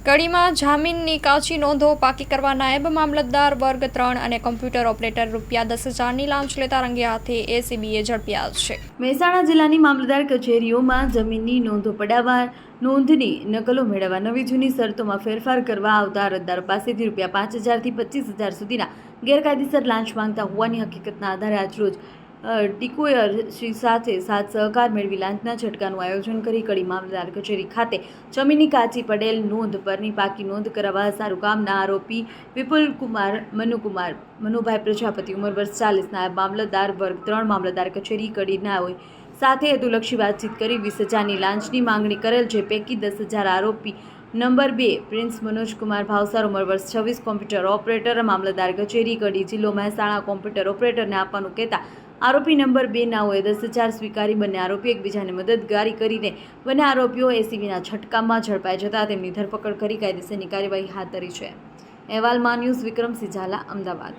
કડીમાં જામીનની કાચી નોંધો પાકી કરવા નાયબ મામલતદાર વર્ગ 3 અને કોમ્પ્યુટર ઓપરેટર ₹10,000ની લાંચ લેતા રંગે હાથે એસીબીએ ઝડપ્યા છે। મહેસાણા જિલ્લાની મામલતદાર કચેરીઓમાં જમીનની નોંધો પડાવવા, નોંધની નકલો મેળવવા, નવી જૂની શરતોમાં ફેરફાર કરવા આવતા અરજદારો પાસેથી ₹5,000 થી ₹25,000 સુધીના ગેરકાયદેસર લાંચ માંગતા હોવાની હકીકતના આધારે આજરોજ ટીકોયર શ્રી સાથે સાથ સહકાર મેળવી લાંચના ઝટકાનું આયોજન કરી કડી મામલતદાર કચેરી ખાતે જમીનની કાચી પડેલ નોંધ પરની પાકી નોંધ કરાવવા સારું કામના આરોપી વિપુલકુમાર મનુભાઈ પ્રજાપતિ ઉંમર વર્ષ 40 નાયબ મામલતદાર વર્ગ 3 મામલતદાર કચેરી કડીના હોય સાથે હેતુલક્ષી વાતચીત કરી 20,000ની લાંચની માંગણી કરેલ, જે પૈકી 10,000 આરોપી નંબર 2 પ્રિન્સ મનોજકુમાર ભાવસાર ઉંમર વર્ષ 26 કોમ્પ્યુટર ઓપરેટર મામલતદાર કચેરી કડી જિલ્લો મહેસાણા કોમ્પ્યુટર ઓપરેટરને આપવાનું કહેતા આરોપી નંબર 2 નાઓએ 10,000 સ્વીકારી બંને આરોપી એકબીજાને મદદગારી કરીને બંને આરોપીઓ એસીબીના ઝટકામાં ઝડપાઈ જતા તેમની ધરપકડ કરી કાયદેસરની કાર્યવાહી હાથ ધરી છે। અહેવાલ માં ન્યૂઝ વિક્રમસિંહ ઝાલા, અમદાવાદ।